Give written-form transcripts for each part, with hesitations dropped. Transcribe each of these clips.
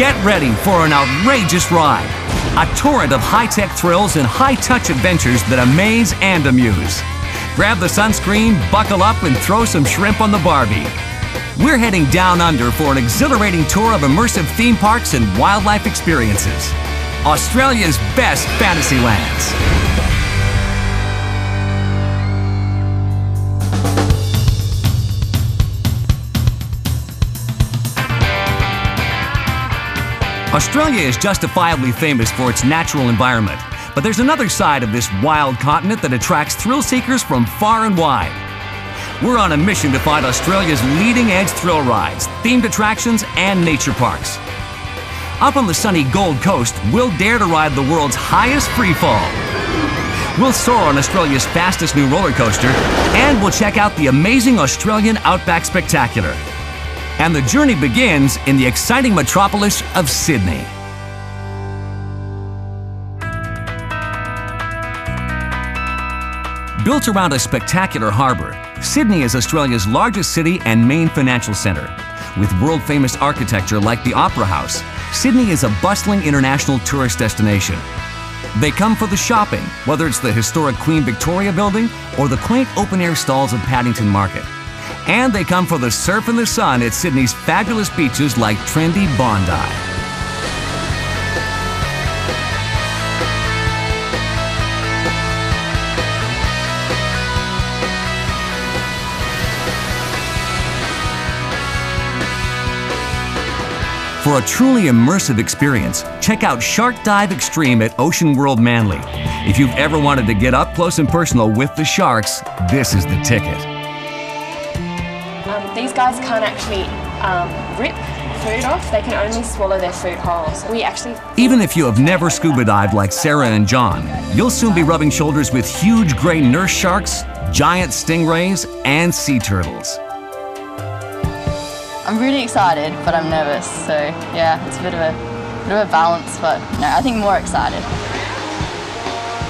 Get ready for an outrageous ride. A torrent of high-tech thrills and high-touch adventures that amaze and amuse. Grab the sunscreen, buckle up, and throw some shrimp on the Barbie. We're heading down under for an exhilarating tour of immersive theme parks and wildlife experiences. Australia's best fantasy lands. Australia is justifiably famous for its natural environment, but there's another side of this wild continent that attracts thrill seekers from far and wide. We're on a mission to find Australia's leading-edge thrill rides, themed attractions, and nature parks. Up on the sunny Gold Coast, we'll dare to ride the world's highest freefall. We'll soar on Australia's fastest new roller coaster, and we'll check out the amazing Australian Outback Spectacular. And the journey begins in the exciting metropolis of Sydney. Built around a spectacular harbour, Sydney is Australia's largest city and main financial centre. With world-famous architecture like the Opera House, Sydney is a bustling international tourist destination. They come for the shopping, whether it's the historic Queen Victoria building or the quaint open-air stalls of Paddington Market. And they come for the surf and the sun at Sydney's fabulous beaches like trendy Bondi. For a truly immersive experience, check out Shark Dive Extreme at Ocean World Manly. If you've ever wanted to get up close and personal with the sharks, this is the ticket. These guys can't actually rip food off, they can only swallow their food whole. So even if you have never scuba dived like Sarah and John, you'll soon be rubbing shoulders with huge grey nurse sharks, giant stingrays, and sea turtles. I'm really excited, but I'm nervous, so yeah, it's a bit of a balance, but no, I think more excited.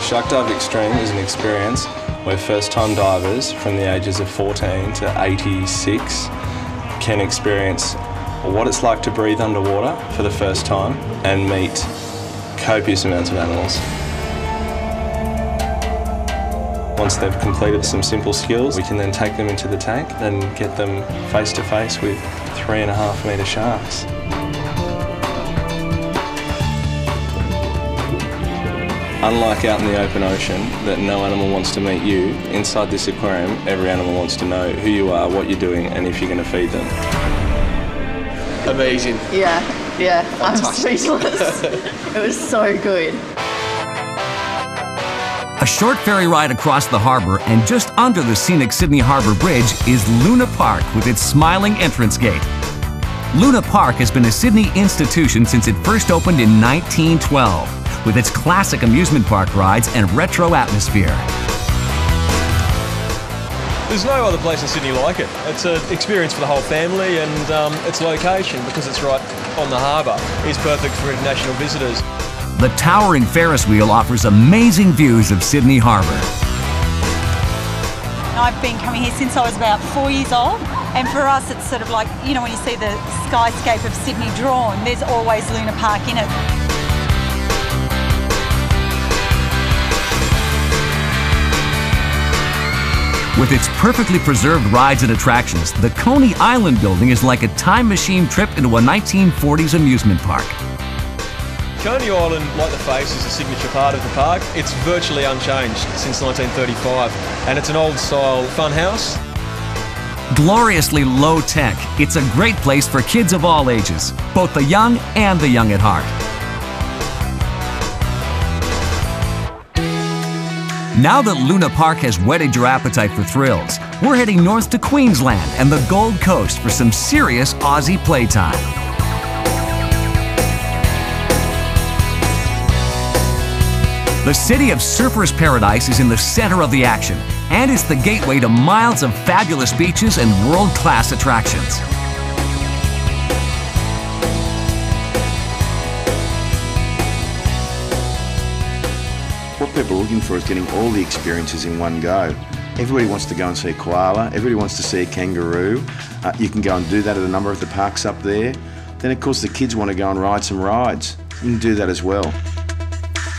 Shark Dive Extreme is an experience where first-time divers from the ages of 14 to 86 can experience what it's like to breathe underwater for the first time and meet copious amounts of animals. Once they've completed some simple skills, we can then take them into the tank and get them face-to-face with 3.5 metre sharks. Unlike out in the open ocean, that no animal wants to meet you, inside this aquarium, every animal wants to know who you are, what you're doing, and if you're going to feed them. Amazing. Yeah, I'm speechless. It was so good. A short ferry ride across the harbour and just under the scenic Sydney Harbour Bridge is Luna Park with its smiling entrance gate. Luna Park has been a Sydney institution since it first opened in 1912. With its classic amusement park rides and retro atmosphere. There's no other place in Sydney like it. It's an experience for the whole family, and its location, because it's right on the harbour, is perfect for international visitors. The towering Ferris wheel offers amazing views of Sydney Harbour. I've been coming here since I was about 4 years old, and for us it's sort of like, you know, when you see the skyscape of Sydney drawn, there's always Luna Park in it. With its perfectly preserved rides and attractions, the Coney Island building is like a time machine trip into a 1940s amusement park. Coney Island, like the face, is a signature part of the park. It's virtually unchanged since 1935, and it's an old-style fun house. Gloriously low-tech, it's a great place for kids of all ages, both the young and the young at heart. Now that Luna Park has whetted your appetite for thrills, we're heading north to Queensland and the Gold Coast for some serious Aussie playtime. The city of Surfers Paradise is in the center of the action, and it's the gateway to miles of fabulous beaches and world-class attractions. What people are looking for is getting all the experiences in one go. Everybody wants to go and see a koala, everybody wants to see a kangaroo. You can go and do that at a number of the parks up there. then of course the kids want to go and ride some rides. You can do that as well.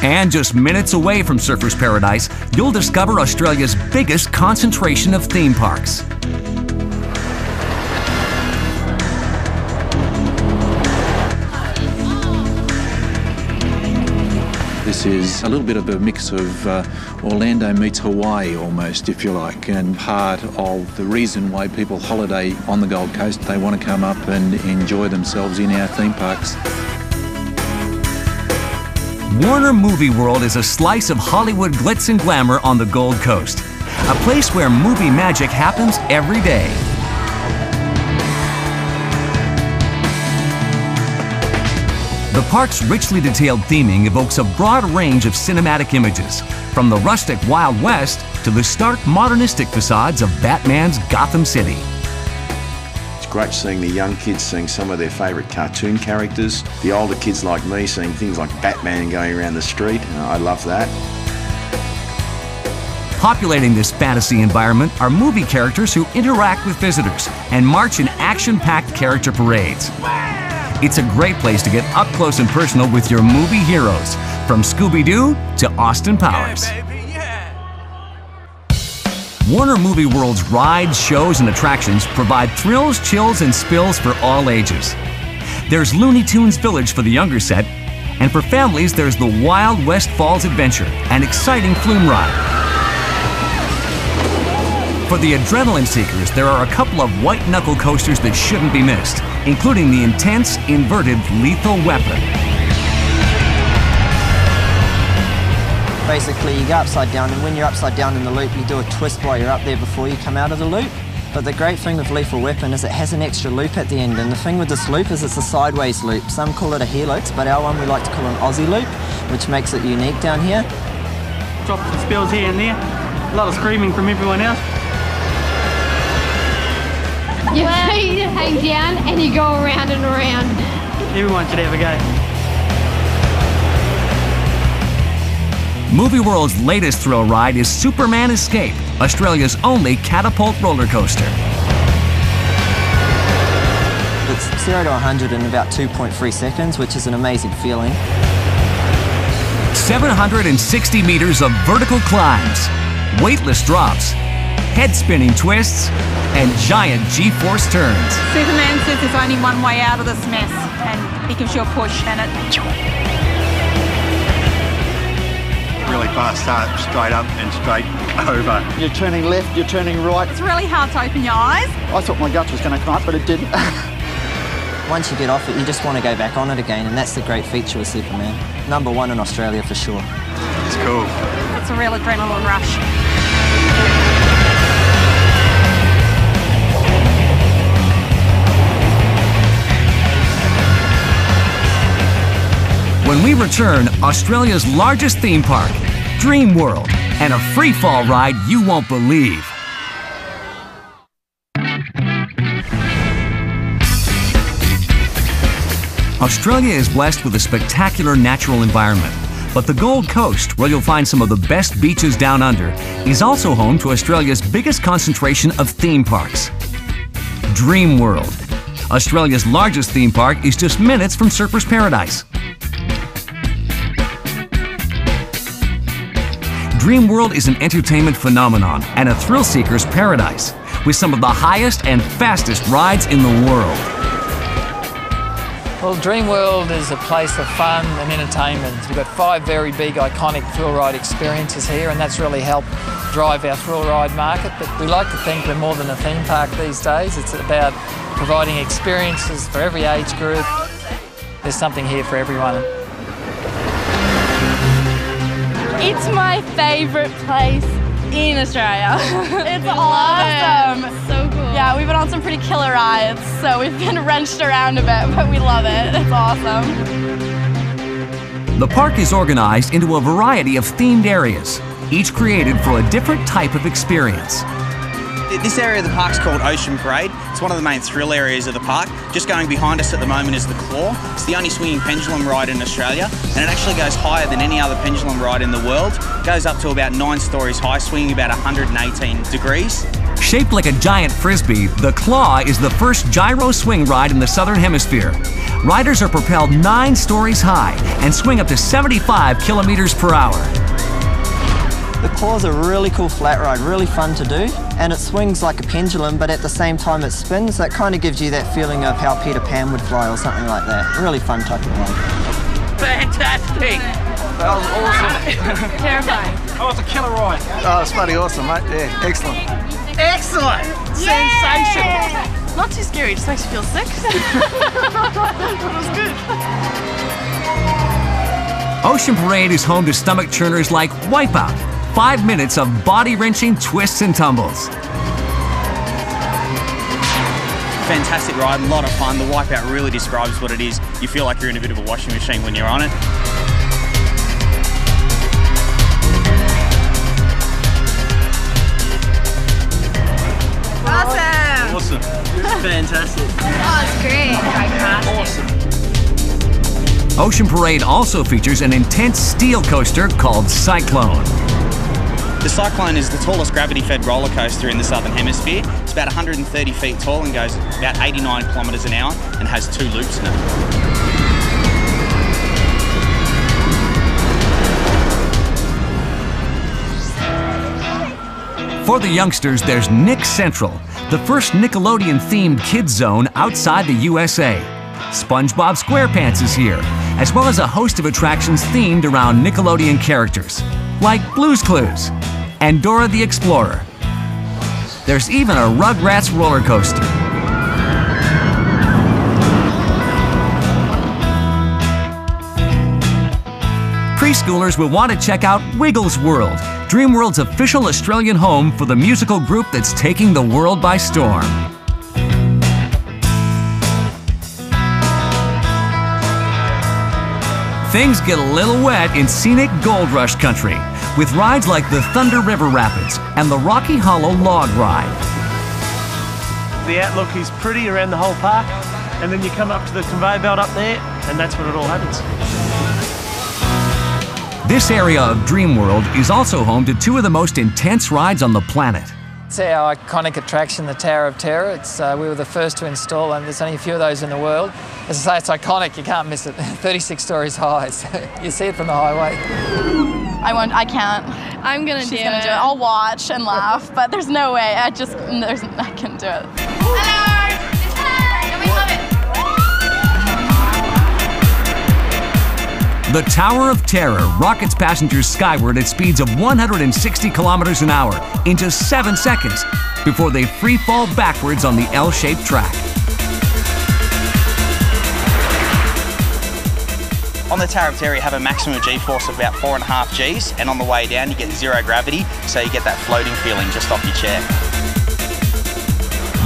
And just minutes away from Surfers Paradise, you'll discover Australia's biggest concentration of theme parks. This is a little bit of a mix of Orlando meets Hawaii almost, if you like, and part of the reason why people holiday on the Gold Coast. They want to come up and enjoy themselves in our theme parks. Warner Movie World is a slice of Hollywood glitz and glamour on the Gold Coast, a place where movie magic happens every day. The park's richly detailed theming evokes a broad range of cinematic images, from the rustic Wild West to the stark modernistic facades of Batman's Gotham City. It's great seeing the young kids seeing some of their favourite cartoon characters, the older kids like me seeing things like Batman going around the street. I love that. Populating this fantasy environment are movie characters who interact with visitors and march in action-packed character parades. It's a great place to get up close and personal with your movie heroes, from Scooby-Doo to Austin Powers. Warner Movie World's rides, shows, and attractions provide thrills, chills, and spills for all ages. There's Looney Tunes Village for the younger set, and for families there's the Wild West Falls Adventure, an exciting flume ride. For the adrenaline seekers, there are a couple of white-knuckle coasters that shouldn't be missed, including the intense, inverted Lethal Weapon. Basically, you go upside down, and when you're upside down in the loop, you do a twist while you're up there before you come out of the loop. But the great thing with Lethal Weapon is it has an extra loop at the end, and the thing with this loop is it's a sideways loop. Some call it a helix, but our one we like to call an Aussie loop, which makes it unique down here. Drops and spills here and there. A lot of screaming from everyone else. Your feet hang down and you go around and around. Everyone should have a go. Movie World's latest thrill ride is Superman Escape, Australia's only catapult roller coaster. It's 0 to 100 in about 2.3 seconds, which is an amazing feeling. 760 meters of vertical climbs, weightless drops, head-spinning twists, and giant G-force turns. Superman says there's only one way out of this mess, and he gives you a push, and it... Really fast start, straight up and straight over. You're turning left, you're turning right. It's really hard to open your eyes. I thought my guts was going to come up, but it didn't. Once you get off it, you just want to go back on it again, and that's the great feature with Superman. #1 in Australia for sure. It's cool. It's a real adrenaline rush. When we return, Australia's largest theme park, Dream World, and a free-fall ride you won't believe. Australia is blessed with a spectacular natural environment, but the Gold Coast, where you'll find some of the best beaches down under, is also home to Australia's biggest concentration of theme parks. Dream World. Australia's largest theme park is just minutes from Surfers Paradise. Dream World is an entertainment phenomenon and a thrill-seeker's paradise, with some of the highest and fastest rides in the world. Well, Dream World is a place of fun and entertainment. We've got 5 very big, iconic thrill ride experiences here, and that's really helped drive our thrill ride market. But we like to think we're more than a theme park these days. It's about providing experiences for every age group. There's something here for everyone. It's my favourite place in Australia. It's awesome. It's so cool. Yeah, we've been on some pretty killer rides, so we've been wrenched around a bit, but we love it. It's awesome. The park is organized into a variety of themed areas, each created for a different type of experience. This area of the park's called Ocean Parade. It's one of the main thrill areas of the park. Just going behind us at the moment is the Claw. It's the only swinging pendulum ride in Australia, and it actually goes higher than any other pendulum ride in the world. It goes up to about 9 stories high, swinging about 118 degrees. Shaped like a giant frisbee, the Claw is the first gyro swing ride in the Southern Hemisphere. riders are propelled 9 stories high and swing up to 75 kilometers per hour. The claw's a really cool flat ride, really fun to do, and it swings like a pendulum, but at the same time it spins. That kind of gives you that feeling of how Peter Pan would fly or something like that. Really fun type of ride. Fantastic! That was awesome. Terrifying. Oh, it's a killer ride. Oh, it's bloody awesome, mate. Yeah, excellent. Excellent! Sensational! Not too scary, just makes you feel sick. It was good. Ocean Parade is home to stomach churners like Wipeout, 5 minutes of body-wrenching twists and tumbles. Fantastic ride, a lot of fun. The Wipeout really describes what it is. You feel like you're in a bit of a washing machine when you're on it. Awesome! Awesome. Fantastic. Oh, it's great. Awesome. Ocean Parade also features an intense steel coaster called Cyclone. The Cyclone is the tallest gravity-fed roller coaster in the Southern Hemisphere. It's about 130 feet tall and goes about 89 kilometres an hour and has 2 loops in it. For the youngsters, there's Nick Central, the first Nickelodeon-themed kids zone outside the USA. SpongeBob SquarePants is here, as well as a host of attractions themed around Nickelodeon characters, like Blue's Clues and Dora the Explorer. There's even a Rugrats roller coaster. Preschoolers will want to check out Wiggles World, Dreamworld's official Australian home for the musical group that's taking the world by storm. Things get a little wet in scenic Gold Rush country, with rides like the Thunder River Rapids and the Rocky Hollow Log Ride. The outlook is pretty around the whole park, and then you come up to the conveyor belt up there, and that's when it all happens. This area of Dreamworld is also home to 2 of the most intense rides on the planet. It's our iconic attraction, the Tower of Terror. We were the first to install, and there's only a few of those in the world. As I say, it's iconic, you can't miss it. 36 stories high, so you see it from the highway. I can't. I'm gonna do it. I'll watch and laugh, but there's no way. I can't do it. The Tower of Terror rockets passengers skyward at speeds of 160 kilometers an hour in just 7 seconds before they free fall backwards on the L-shaped track. On the Tower of Terror, you have a maximum G-force of about 4.5 Gs, and on the way down you get 0 gravity, so you get that floating feeling just off your chair.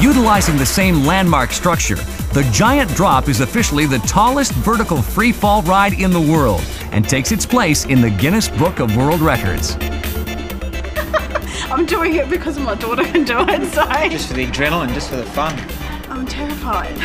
Utilizing the same landmark structure, the Giant Drop is officially the tallest vertical free fall ride in the world and takes its place in the Guinness Book of World Records. I'm doing it because my daughter can do it, so... Just for the adrenaline, just for the fun. I'm terrified.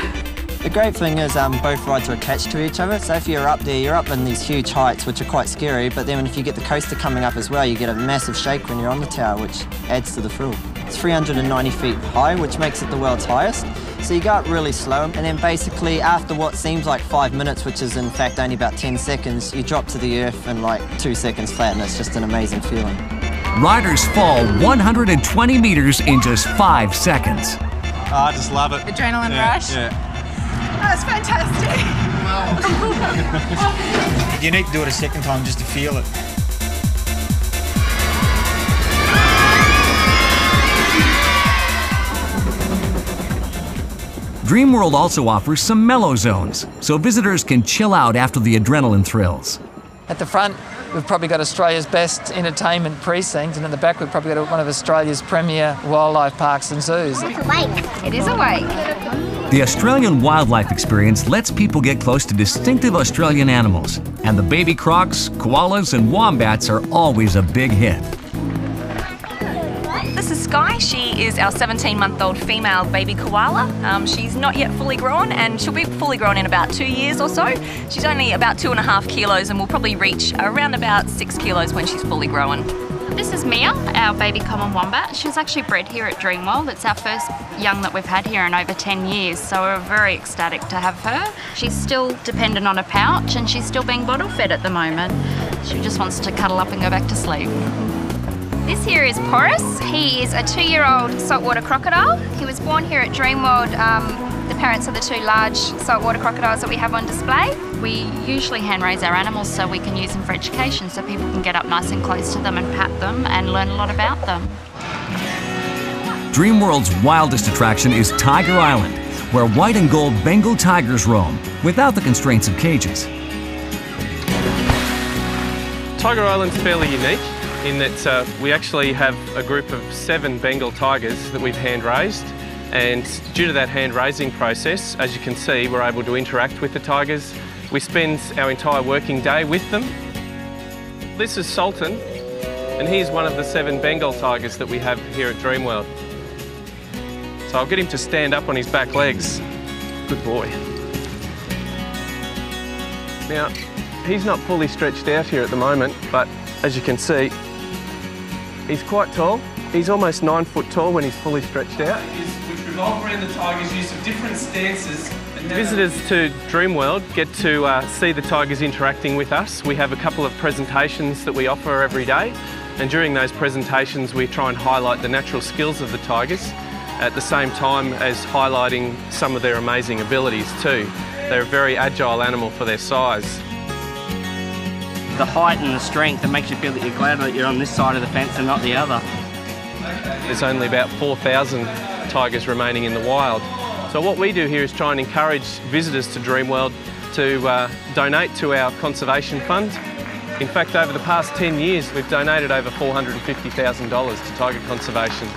The great thing is both rides are attached to each other, so if you're up there, you're up in these huge heights, which are quite scary, but then if you get the coaster coming up as well, you get a massive shake when you're on the tower, which adds to the thrill. It's 390 feet high, which makes it the world's highest. So you go up really slow, and then basically after what seems like 5 minutes, which is in fact only about 10 seconds, you drop to the earth in like 2 seconds flat, and it's just an amazing feeling. Riders fall 120 meters in just 5 seconds. Oh, I just love it. Adrenaline rush? Yeah. That's fantastic. You need to do it a second time just to feel it. Dreamworld also offers some mellow zones, so visitors can chill out after the adrenaline thrills. At the front, we've probably got Australia's best entertainment precinct, and at the back we've probably got one of Australia's premier wildlife parks and zoos. It's awake. It is awake. The Australian Wildlife Experience lets people get close to distinctive Australian animals, and the baby crocs, koalas, and wombats are always a big hit. This is Sky. She is our 17-month-old female baby koala. She's not yet fully grown, and she'll be fully grown in about 2 years or so. She's only about 2.5 kilos and will probably reach around about 6 kilos when she's fully grown. this is Mia, our baby common wombat. She was actually bred here at Dreamworld. It's our first young that we've had here in over 10 years, so we're very ecstatic to have her. She's still dependent on a pouch and she's still being bottle fed at the moment. She just wants to cuddle up and go back to sleep. This here is Porus. He is a 2-year-old saltwater crocodile. He was born here at Dreamworld. The parents are the 2 large saltwater crocodiles that we have on display. We usually hand raise our animals so we can use them for education, so people can get up nice and close to them and pat them and learn a lot about them. Dreamworld's wildest attraction is Tiger Island, where white and gold Bengal tigers roam, without the constraints of cages. Tiger Island's fairly unique in that we actually have a group of 7 Bengal tigers that we've hand raised, and due to that hand raising process, as you can see, we're able to interact with the tigers. We spend our entire working day with them. This is Sultan, and he's one of the 7 Bengal tigers that we have here at Dreamworld. So I'll get him to stand up on his back legs. Good boy. Now, he's not fully stretched out here at the moment, but as you can see, he's quite tall. He's almost 9 foot tall when he's fully stretched out. We've revolved around the tigers' use of different stances. Visitors to Dreamworld get to see the tigers interacting with us. We have a couple of presentations that we offer every day, and during those presentations we try and highlight the natural skills of the tigers at the same time as highlighting some of their amazing abilities too. They're a very agile animal for their size. The height and the strength, it makes you feel that you're glad that you're on this side of the fence and not the other. There's only about 4,000 tigers remaining in the wild. So what we do here is try and encourage visitors to Dreamworld to donate to our conservation fund. In fact, over the past 10 years, we've donated over $450,000 to tiger conservation.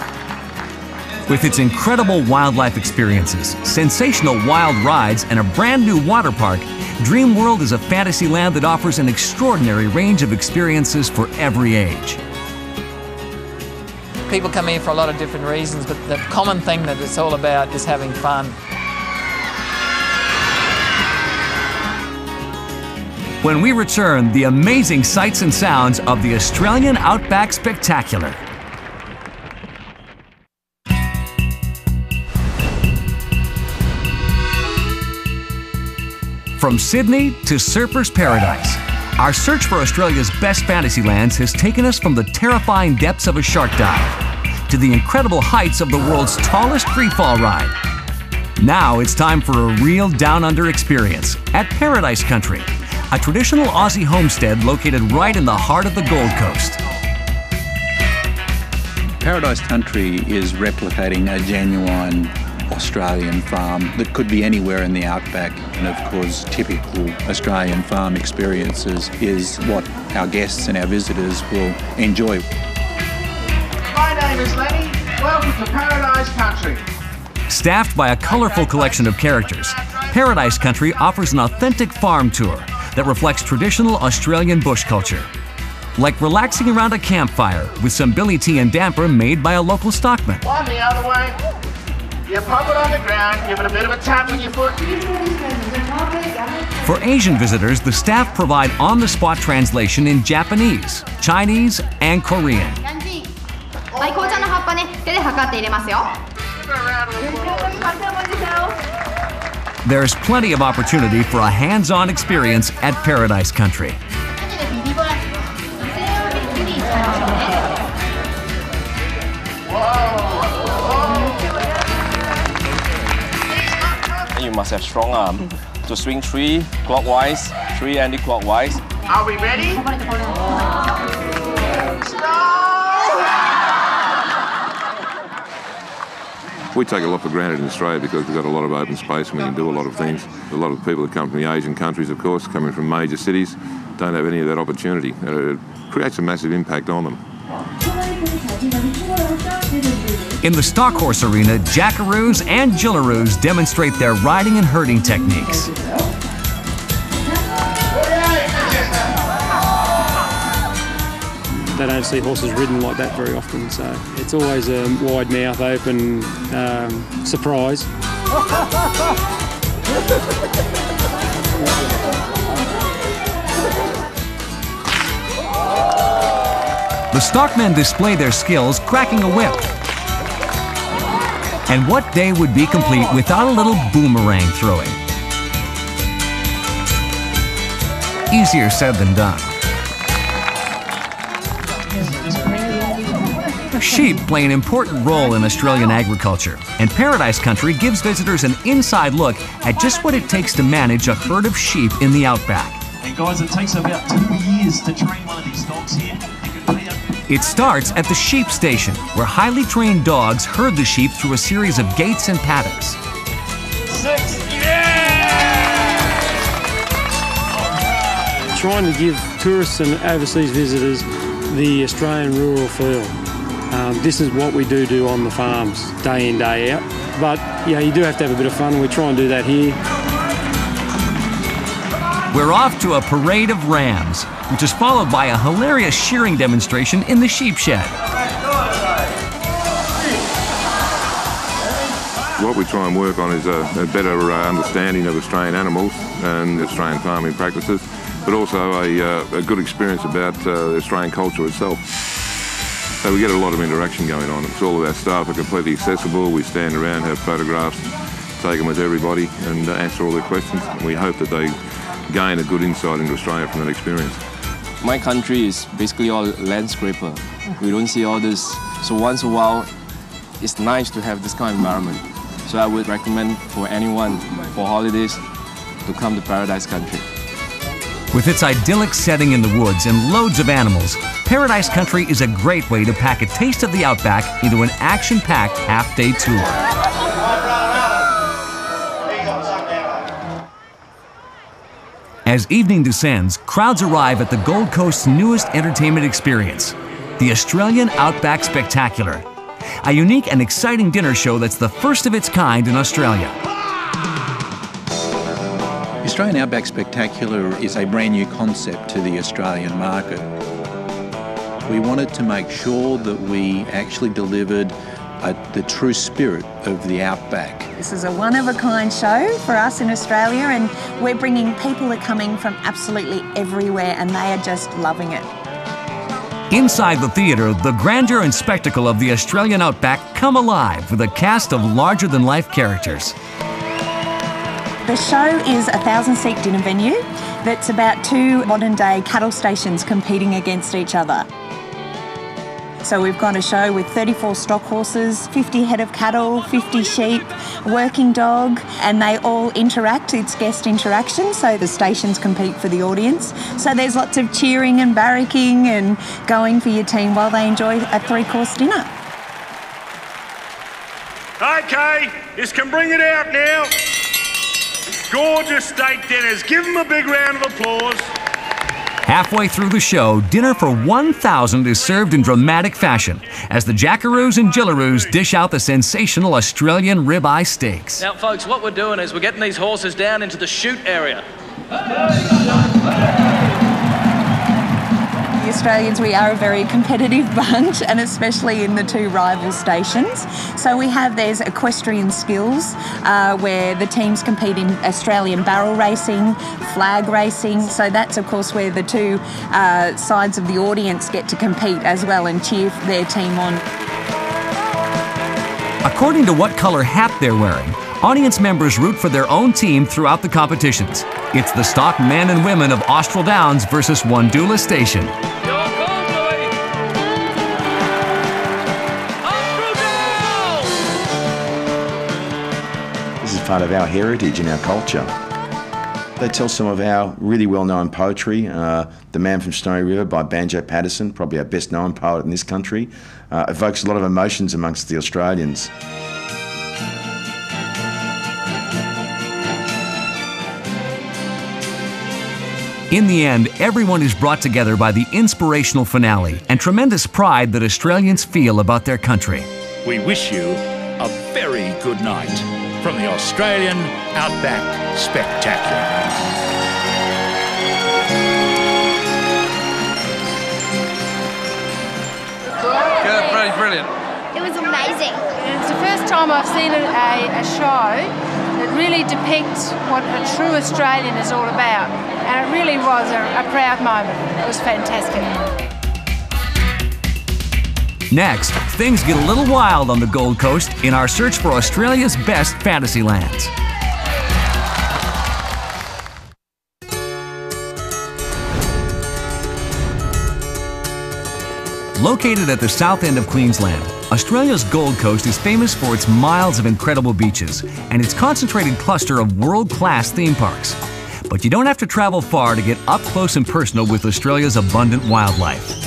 With its incredible wildlife experiences, sensational wild rides, and a brand new water park, Dreamworld is a fantasy land that offers an extraordinary range of experiences for every age. People come here for a lot of different reasons, but the common thing that it's all about is having fun. When we return, the amazing sights and sounds of the Australian Outback Spectacular. From Sydney to Surfer's Paradise, our search for Australia's best fantasy lands has taken us from the terrifying depths of a shark dive to the incredible heights of the world's tallest freefall ride. Now it's time for a real down-under experience at Paradise Country, a traditional Aussie homestead located right in the heart of the Gold Coast. Paradise Country is replicating a genuine Australian farm that could be anywhere in the outback, and of course typical Australian farm experiences is what our guests and our visitors will enjoy. My name is Lenny. Welcome to Paradise Country. Staffed by a colorful collection of characters, Paradise Country offers an authentic farm tour that reflects traditional Australian bush culture. Like relaxing around a campfire with some billy tea and damper made by a local stockman. One the other way. You pop it on the ground, give it a bit of a tap with your foot. For Asian visitors, the staff provide on-the-spot translation in Japanese, Chinese, and Korean. There's plenty of opportunity for a hands-on experience at Paradise Country. You must have strong arm to swing 3 clockwise, 3 anti-clockwise. Are we ready? We take a lot for granted in Australia because we've got a lot of open space and we can do a lot of things. A lot of people that come from the Asian countries, of course, coming from major cities, don't have any of that opportunity. It creates a massive impact on them. In the stock horse arena, jackaroos and jillaroos demonstrate their riding and herding techniques. They don't see horses ridden like that very often, so it's always a wide mouth open surprise. The stockmen display their skills cracking a whip. And what day would be complete without a little boomerang throwing? Easier said than done. Sheep play an important role in Australian agriculture, and Paradise Country gives visitors an inside look at just what it takes to manage a herd of sheep in the outback. And guys, it takes about 2 years to train one of these dogs here. It starts at the sheep station, where highly trained dogs herd the sheep through a series of gates and paddocks. 6, yeah! Trying to give tourists and overseas visitors the Australian rural feel. This is what we do on the farms, day in, day out. But yeah, you do have to have a bit of fun, and we try and do that here. We're off to a parade of rams, which is followed by a hilarious shearing demonstration in the sheep shed. What we try and work on is a better understanding of Australian animals and Australian farming practices, but also a good experience about the Australian culture itself. So we get a lot of interaction going on. It's all of our staff are completely accessible. We stand around, have photographs, take them with everybody and answer all their questions. And we hope that they gain a good insight into Australia from that experience. My country is basically all landscaper. We don't see all this. So once in a while, it's nice to have this kind of environment. So I would recommend for anyone for holidays to come to Paradise Country. With its idyllic setting in the woods and loads of animals, Paradise Country is a great way to pack a taste of the outback into an action-packed half-day tour. As evening descends, crowds arrive at the Gold Coast's newest entertainment experience, the Australian Outback Spectacular, a unique and exciting dinner show that's the first of its kind in Australia. The Australian Outback Spectacular is a brand new concept to the Australian market. We wanted to make sure that we actually delivered the true spirit of the Outback. This is a one-of-a-kind show for us in Australia, and we're bringing people that are coming from absolutely everywhere, and they are just loving it. Inside the theatre, the grandeur and spectacle of the Australian Outback come alive with a cast of larger-than-life characters. The show is a 1,000-seat dinner venue that's about 2 modern-day cattle stations competing against each other. So we've got a show with 34 stock horses, 50 head of cattle, 50 sheep, working dog, and they all interact. It's guest interaction, so the stations compete for the audience. So there's lots of cheering and barracking and going for your team while they enjoy a 3-course dinner. Okay, you can bring it out now. Gorgeous steak dinners. Give them a big round of applause. Halfway through the show, dinner for 1,000 is served in dramatic fashion as the Jackaroos and Jillaroos dish out the sensational Australian ribeye steaks. Now, folks, what we're doing is we're getting these horses down into the chute area. The Australians, we are a very competitive bunch, and especially in the 2 rival stations. So we have, there's equestrian skills, where the teams compete in Australian barrel racing, flag racing. So that's, of course, where the 2 sides of the audience get to compete as well and cheer their team on. According to what color hat they're wearing, audience members root for their own team throughout the competitions. It's the stock men and women of Austral Downs versus Wandula Station. This is part of our heritage and our culture. They tell some of our really well-known poetry. The Man from Stony River by Banjo Patterson, probably our best-known poet in this country, evokes a lot of emotions amongst the Australians. In the end, everyone is brought together by the inspirational finale and tremendous pride that Australians feel about their country. We wish you a very good night from the Australian Outback Spectacular. Good, pretty brilliant. It was amazing. It's the first time I've seen a show that really depicts what a true Australian is all about. And it really was a proud moment. It was fantastic. Next, things get a little wild on the Gold Coast in our search for Australia's best fantasy lands. Located at the south end of Queensland, Australia's Gold Coast is famous for its miles of incredible beaches and its concentrated cluster of world-class theme parks. But you don't have to travel far to get up close and personal with Australia's abundant wildlife.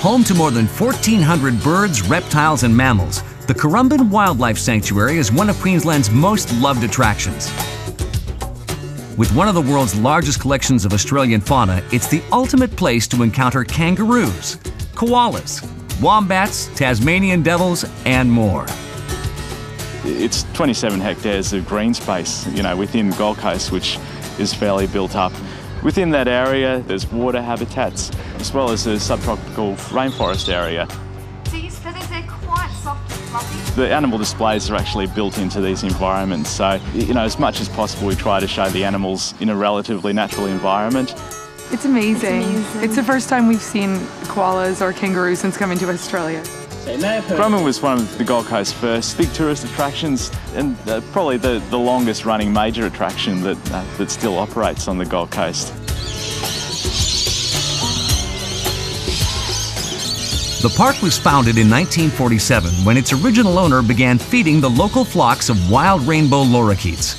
Home to more than 1,400 birds, reptiles, and mammals, the Currumbin Wildlife Sanctuary is one of Queensland's most loved attractions. With one of the world's largest collections of Australian fauna, it's the ultimate place to encounter kangaroos, koalas, wombats, Tasmanian devils, and more. It's 27 hectares of green space, within Gold Coast, which is fairly built up. Within that area, there's water habitats, as well as a subtropical rainforest area. They're quite soft and fluffy. The animal displays are actually built into these environments, so as much as possible we try to show the animals in a relatively natural environment. It's amazing. It's the first time we've seen koalas or kangaroos since coming to Australia. Currumbin was one of the Gold Coast's first big tourist attractions and probably the longest running major attraction that still operates on the Gold Coast. The park was founded in 1947 when its original owner began feeding the local flocks of wild rainbow lorikeets.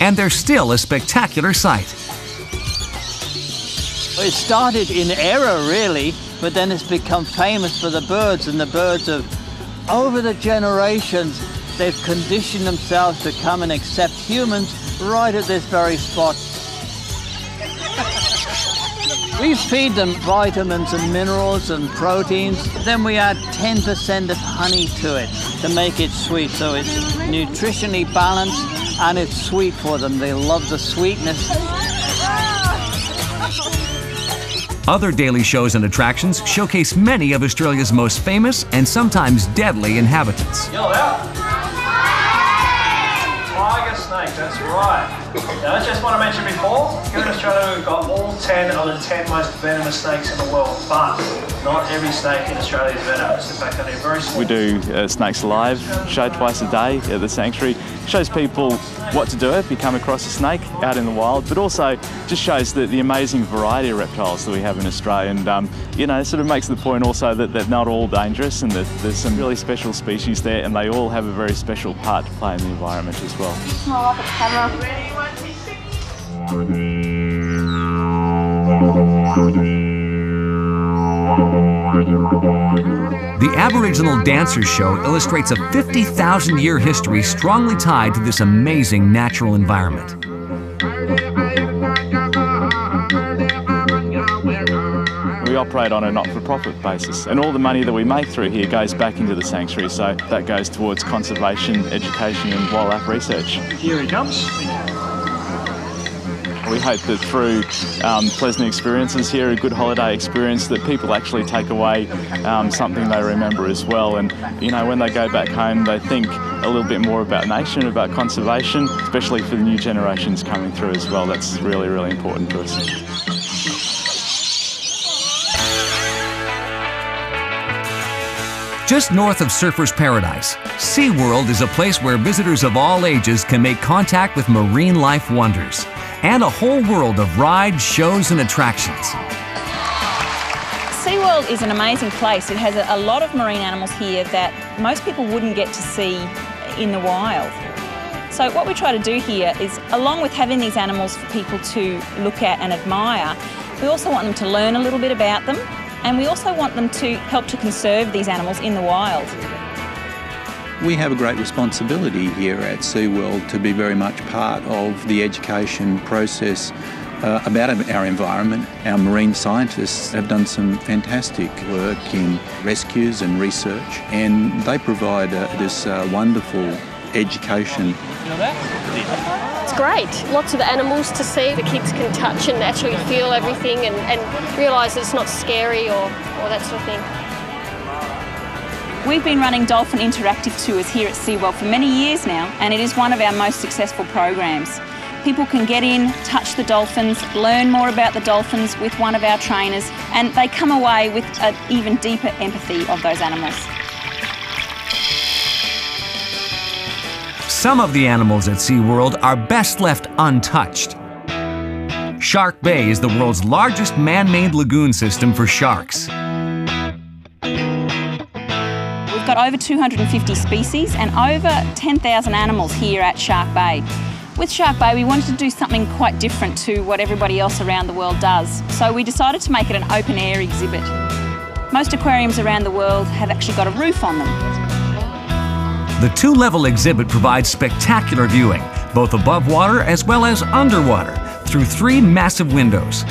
And they're still a spectacular sight. It started in error, really, but then it's become famous for the birds, and the birds have, over the generations, they've conditioned themselves to come and accept humans right at this very spot. We feed them vitamins and minerals and proteins, then we add 10% of honey to it to make it sweet, so it's nutritionally balanced and it's sweet for them. They love the sweetness. Other daily shows and attractions showcase many of Australia's most famous and sometimes deadly inhabitants. Yell out. Tiger snake, that's right. Now, I just want to mention before, here in Australia we've got all 10 of the 10 most venomous snakes in the world, but not every snake in Australia is venomous. In fact, only a very small. We do Snakes Alive show twice a day at the sanctuary. Shows people what to do if you come across a snake out in the wild, but also just shows the amazing variety of reptiles that we have in Australia, and it sort of makes the point also that they're not all dangerous and that there's some really special species there, and they all have a very special part to play in the environment as well. Small up the camera. The Aboriginal Dancers Show illustrates a 50,000-year history strongly tied to this amazing natural environment. We operate on a not-for-profit basis, and all the money that we make through here goes back into the sanctuary, so that goes towards conservation, education and wildlife research. Here he comes. We hope that through pleasant experiences here, a good holiday experience, that people actually take away something they remember as well. And when they go back home, they think a little bit more about nature and about conservation, especially for the new generations coming through as well. That's really, really important to us. Just north of Surfers Paradise, SeaWorld is a place where visitors of all ages can make contact with marine life wonders and a whole world of rides, shows and attractions. SeaWorld is an amazing place. It has a lot of marine animals here that most people wouldn't get to see in the wild. So what we try to do here is, along with having these animals for people to look at and admire, we also want them to learn a little bit about them, and we also want them to help to conserve these animals in the wild. We have a great responsibility here at SeaWorld to be very much part of the education process about our environment. Our marine scientists have done some fantastic work in rescues and research, and they provide this wonderful education. It's great. Lots of animals to see. The kids can touch and actually feel everything and realise that it's not scary or that sort of thing. We've been running dolphin interactive tours here at SeaWorld for many years now, and it is one of our most successful programs. People can get in, touch the dolphins, learn more about the dolphins with one of our trainers, and they come away with an even deeper empathy of those animals. Some of the animals at SeaWorld are best left untouched. Shark Bay is the world's largest man-made lagoon system for sharks. We've got over 250 species and over 10,000 animals here at Shark Bay. With Shark Bay, we wanted to do something quite different to what everybody else around the world does, so we decided to make it an open-air exhibit. Most aquariums around the world have actually got a roof on them. The two-level exhibit provides spectacular viewing, both above water as well as underwater, through 3 massive windows,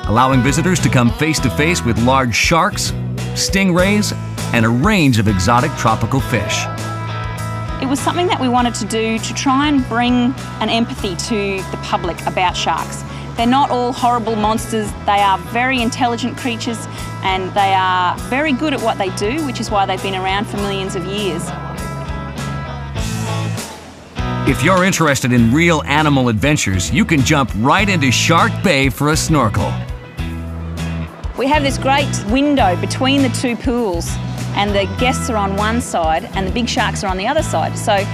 allowing visitors to come face-to-face with large sharks, stingrays, and a range of exotic tropical fish. It was something that we wanted to do to try and bring an empathy to the public about sharks. They're not all horrible monsters, they are very intelligent creatures and they are very good at what they do, which is why they've been around for millions of years. If you're interested in real animal adventures, you can jump right into Shark Bay for a snorkel. We have this great window between the 2 pools, and the guests are on one side and the big sharks are on the other side. So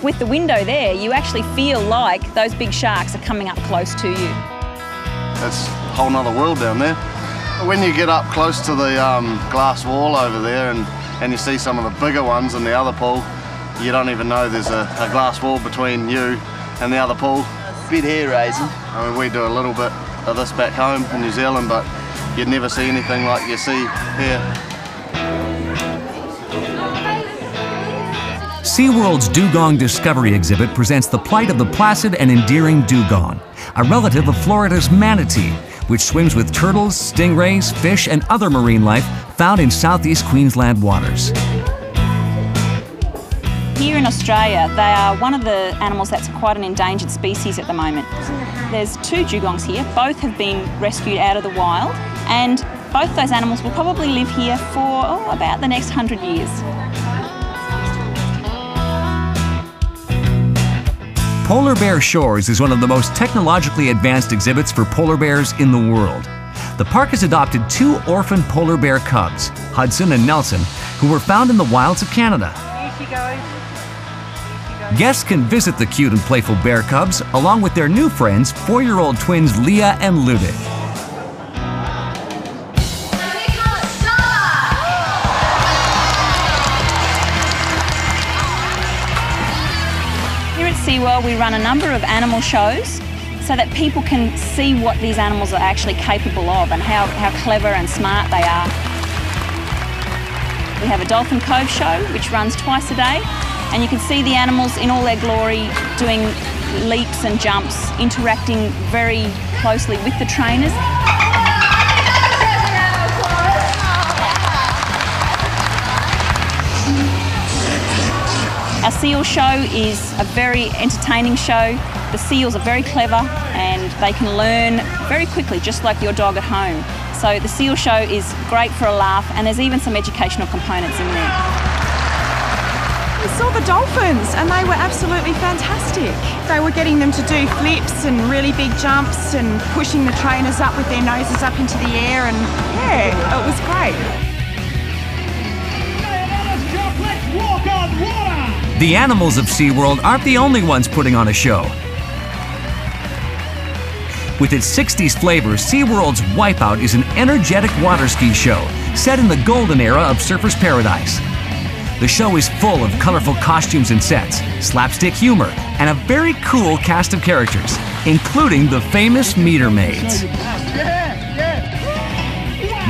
with the window there, you actually feel like those big sharks are coming up close to you. That's a whole nother world down there. When you get up close to the glass wall over there and you see some of the bigger ones in the other pool, you don't even know there's a glass wall between you and the other pool. Bit hair-raising. I mean, we do a little bit of this back home in New Zealand, but you'd never see anything like you see here. SeaWorld's Dugong Discovery exhibit presents the plight of the placid and endearing dugong, a relative of Florida's manatee, which swims with turtles, stingrays, fish, and other marine life found in southeast Queensland waters. Here in Australia, they are one of the animals that's quite an endangered species at the moment. There's 2 dugongs here, both have been rescued out of the wild, and both those animals will probably live here for about the next 100 years. Polar Bear Shores is one of the most technologically advanced exhibits for polar bears in the world. The park has adopted 2 orphan polar bear cubs, Hudson and Nelson, who were found in the wilds of Canada. Here she goes. Guests can visit the cute and playful bear cubs along with their new friends, 4-year-old twins Leah and Ludwig. Here at SeaWorld, we run a number of animal shows so that people can see what these animals are actually capable of and how clever and smart they are. We have a Dolphin Cove show, which runs twice a day. And you can see the animals in all their glory doing leaps and jumps, interacting very closely with the trainers. Our seal show is a very entertaining show. The seals are very clever and they can learn very quickly, just like your dog at home. So the seal show is great for a laugh, and there's even some educational components in there. We saw the dolphins and they were absolutely fantastic. They were getting them to do flips and really big jumps and pushing the trainers up with their noses up into the air, and yeah, it was great. The animals of SeaWorld aren't the only ones putting on a show. With its 60s flavor, SeaWorld's Wipeout is an energetic water ski show set in the golden era of surfers' paradise. The show is full of colorful costumes and sets, slapstick humor, and a very cool cast of characters, including the famous meter maids.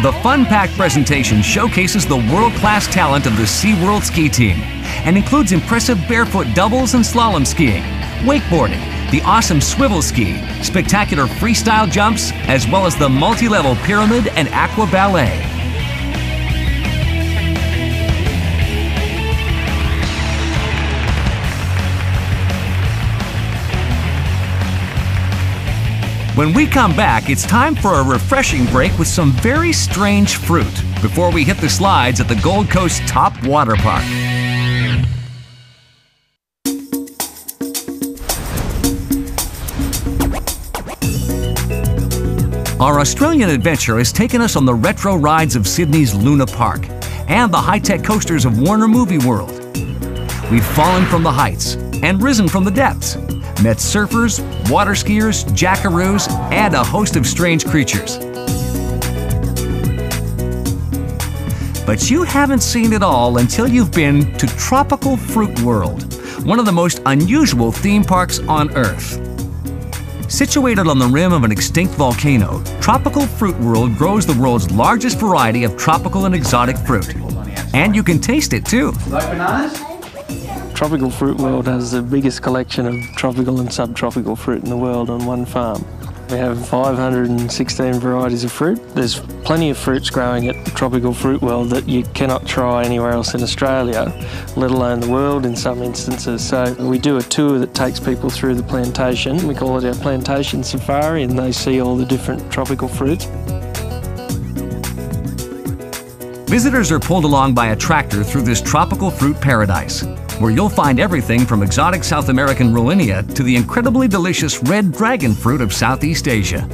The fun-packed presentation showcases the world-class talent of the SeaWorld ski team and includes impressive barefoot doubles and slalom skiing, wakeboarding, the awesome swivel ski, spectacular freestyle jumps, as well as the multi-level pyramid and aqua ballet. When we come back, it's time for a refreshing break with some very strange fruit before we hit the slides at the Gold Coast Top Water Park. Our Australian adventure has taken us on the retro rides of Sydney's Luna Park and the high-tech coasters of Warner Movie World. We've fallen from the heights and risen from the depths, met surfers, water skiers, jackaroos, and a host of strange creatures. But you haven't seen it all until you've been to Tropical Fruit World, one of the most unusual theme parks on Earth. Situated on the rim of an extinct volcano, Tropical Fruit World grows the world's largest variety of tropical and exotic fruit. And you can taste it too. Tropical Fruit World has the biggest collection of tropical and subtropical fruit in the world on one farm. We have 516 varieties of fruit. There's plenty of fruits growing at Tropical Fruit World that you cannot try anywhere else in Australia, let alone the world in some instances. So we do a tour that takes people through the plantation. We call it our plantation safari, and they see all the different tropical fruits. Visitors are pulled along by a tractor through this tropical fruit paradise, where you'll find everything from exotic South American Rollinia to the incredibly delicious red dragon fruit of Southeast Asia.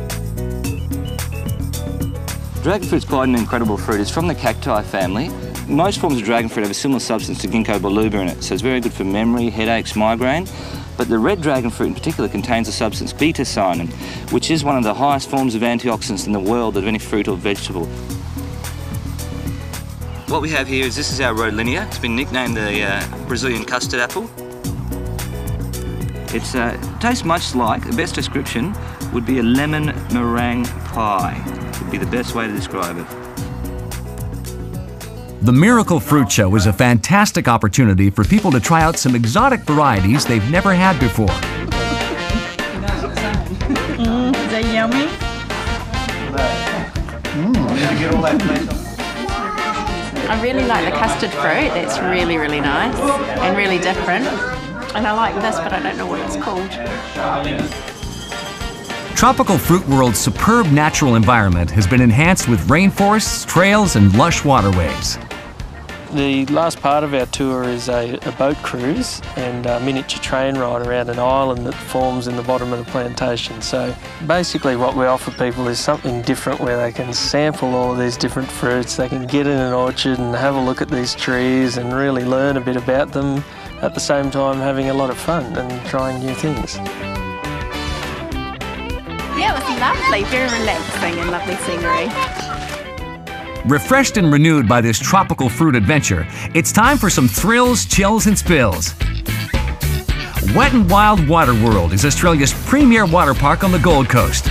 Dragon fruit's quite an incredible fruit. It's from the cacti family. Most forms of dragon fruit have a similar substance to ginkgo biloba in it, so it's very good for memory, headaches, migraine. But the red dragon fruit in particular contains a substance beta-cyanin, which is one of the highest forms of antioxidants in the world of any fruit or vegetable. What we have here is, this is our Rollinia. It's been nicknamed the Brazilian custard apple. It tastes much like, the best description would be a lemon meringue pie. Would be the best way to describe it. The Miracle Fruit Show is a fantastic opportunity for people to try out some exotic varieties they've never had before. Is that yummy? I really like the custard fruit. It's really, really nice and really different. And I like this, but I don't know what it's called. Tropical Fruit World's superb natural environment has been enhanced with rainforests, trails, and lush waterways. The last part of our tour is a boat cruise and a miniature train ride around an island that forms in the bottom of the plantation. So basically what we offer people is something different where they can sample all of these different fruits, they can get in an orchard and have a look at these trees and really learn a bit about them, at the same time having a lot of fun and trying new things. Yeah, it was lovely, very relaxing and lovely scenery. Refreshed and renewed by this tropical fruit adventure, it's time for some thrills, chills, and spills. Wet n Wild Water World is Australia's premier water park on the Gold Coast.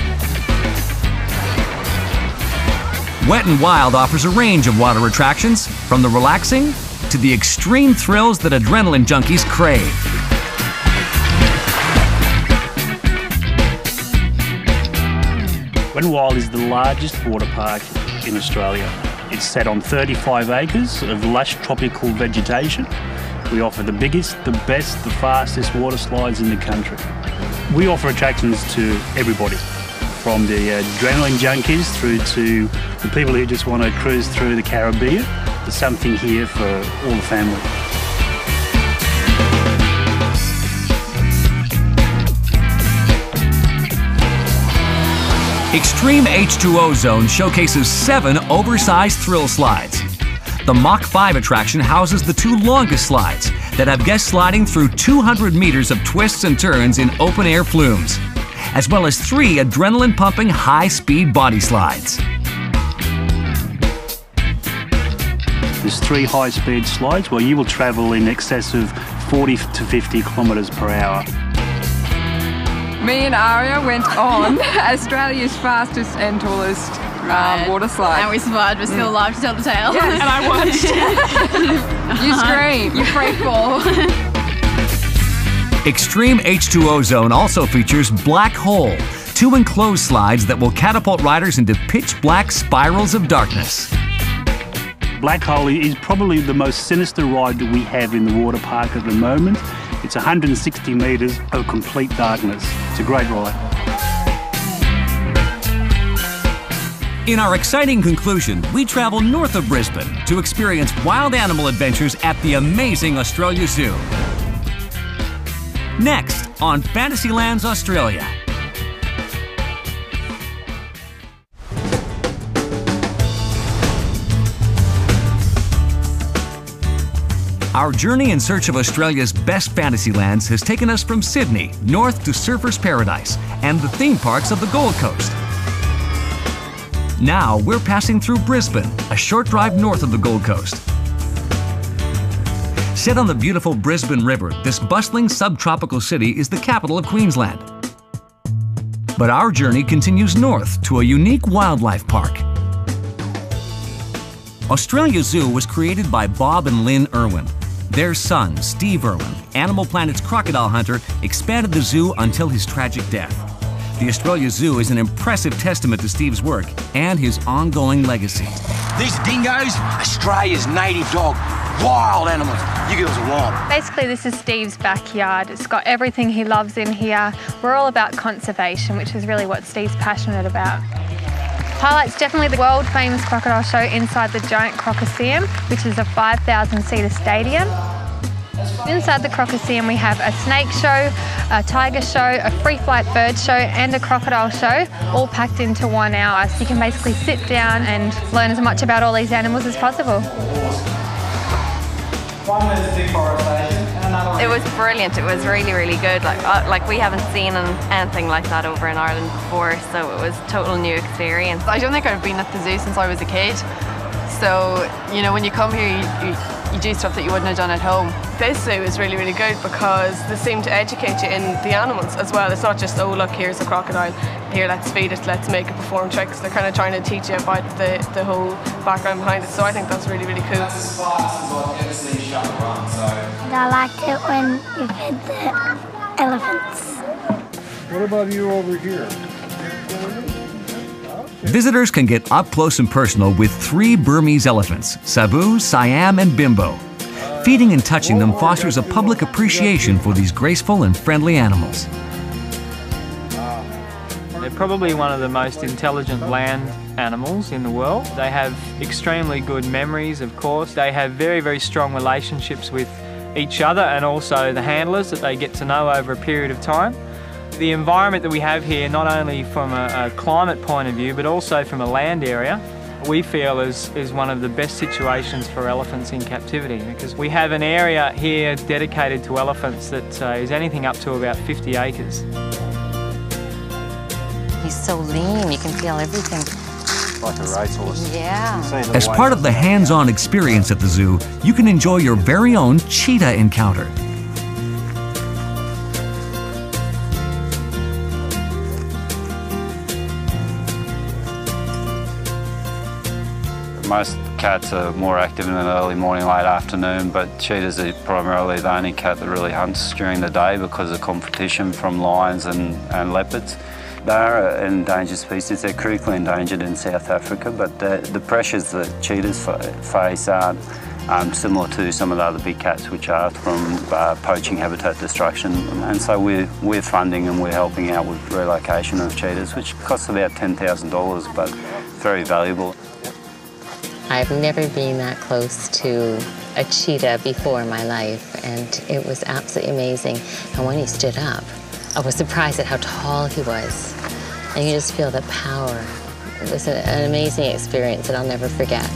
Wet n Wild offers a range of water attractions, from the relaxing to the extreme thrills that adrenaline junkies crave. Wet n Wild is the largest water park in Australia. It's set on 35 acres of lush tropical vegetation. We offer the biggest, the best, the fastest water slides in the country. We offer attractions to everybody, from the adrenaline junkies through to the people who just want to cruise through the Caribbean. There's something here for all the family. Extreme H2O Zone showcases 7 oversized thrill slides. The Mach 5 attraction houses the 2 longest slides that have guests sliding through 200 meters of twists and turns in open-air flumes, as well as 3 adrenaline-pumping high-speed body slides. There's 3 high-speed slides where you will travel in excess of 40 to 50 kilometres per hour. Me and Aria went on Australia's fastest and tallest water slide. And we survived, we're still alive to tell the tale. Yes. And I watched. You scream, you free fall. Extreme H2O Zone also features Black Hole, 2 enclosed slides that will catapult riders into pitch-black spirals of darkness. Black Hole is probably the most sinister ride that we have in the water park at the moment. It's 160 metres of complete darkness. It's a great ride. In our exciting conclusion, we travel north of Brisbane to experience wild animal adventures at the amazing Australia Zoo. Next on Fantasylands Australia. Our journey in search of Australia's best fantasy lands has taken us from Sydney north to Surfers Paradise and the theme parks of the Gold Coast. Now we're passing through Brisbane, a short drive north of the Gold Coast. Set on the beautiful Brisbane River, this bustling subtropical city is the capital of Queensland. But our journey continues north to a unique wildlife park. Australia Zoo was created by Bob and Lynn Irwin. Their son, Steve Irwin, Animal Planet's crocodile hunter, expanded the zoo until his tragic death. The Australia Zoo is an impressive testament to Steve's work and his ongoing legacy. These dingoes, Australia's native dog, wild animals. You girls are wild. Basically, this is Steve's backyard. It's got everything he loves in here. We're all about conservation, which is really what Steve's passionate about. Highlight's definitely the world-famous crocodile show inside the giant Crocoseum, which is a 5,000-seater stadium. Inside the Crocoseum we have a snake show, a tiger show, a free flight bird show and a crocodile show, all packed into 1 hour. So you can basically sit down and learn as much about all these animals as possible. It was brilliant. It was really, really good. Like we haven't seen anything like that over in Ireland before, so it was a total new experience. I don't think I've been at the zoo since I was a kid. So, you know, when you come here, you do stuff that you wouldn't have done at home. This zoo is really, really good because they seem to educate you in the animals as well. It's not just, oh look, here's a crocodile, here let's feed it, let's make it perform tricks. They're kind of trying to teach you about the whole background behind it, so I think that's really, really cool. I liked it when you fed the elephants. What about you over here? Visitors can get up close and personal with 3 Burmese elephants, Sabu, Siam, and Bimbo. Feeding and touching them fosters a public appreciation for these graceful and friendly animals. They're probably one of the most intelligent land animals in the world. They have extremely good memories, of course. They have very, very strong relationships with each other and also the handlers that they get to know over a period of time. The environment that we have here, not only from a climate point of view, but also from a land area, we feel is one of the best situations for elephants in captivity, because we have an area here dedicated to elephants that is anything up to about 50 acres. He's so lean, you can feel everything. Like a racehorse. Yeah. As part of the hands-on experience at the zoo, you can enjoy your very own cheetah encounter. Most cats are more active in the early morning, late afternoon, but cheetahs are primarily the only cat that really hunts during the day because of competition from lions and leopards. They are an endangered species. They're critically endangered in South Africa, but the pressures that cheetahs face aren't similar to some of the other big cats, which are from poaching, habitat destruction. And so we're funding and we're helping out with relocation of cheetahs, which costs about $10,000, but very valuable. I've never been that close to a cheetah before in my life, and it was absolutely amazing. And when he stood up, I was surprised at how tall he was. And you just feel the power. It was an amazing experience that I'll never forget.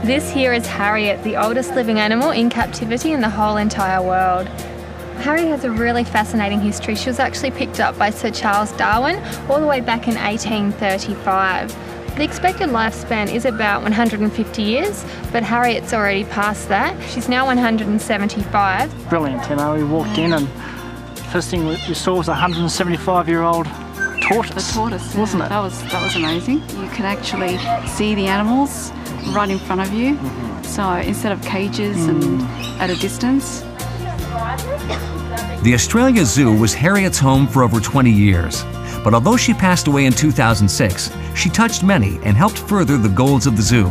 This here is Harriet, the oldest living animal in captivity in the whole entire world. Harriet has a really fascinating history. She was actually picked up by Sir Charles Darwin all the way back in 1835. The expected lifespan is about 150 years, but Harriet's already past that. She's now 175. Brilliant, you know, we walked in and first thing we saw was a 175-year-old tortoise. The tortoise, wasn't it? That was amazing. You can actually see the animals right in front of you. So instead of cages and at a distance. The Australia Zoo was Harriet's home for over 20 years. But although she passed away in 2006, she touched many and helped further the goals of the zoo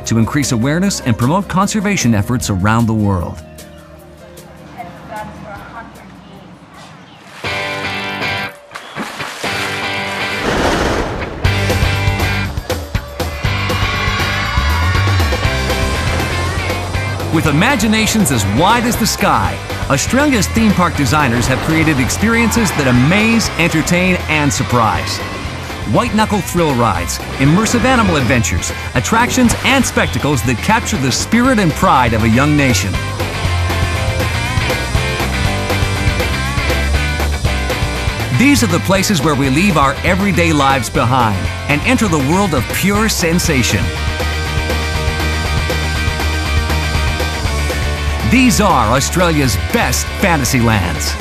to increase awareness and promote conservation efforts around the world. With imaginations as wide as the sky, Australia's theme park designers have created experiences that amaze, entertain, and surprise. white-knuckle thrill rides, immersive animal adventures, attractions and spectacles that capture the spirit and pride of a young nation. These are the places where we leave our everyday lives behind and enter the world of pure sensation. These are Australia's best fantasy lands.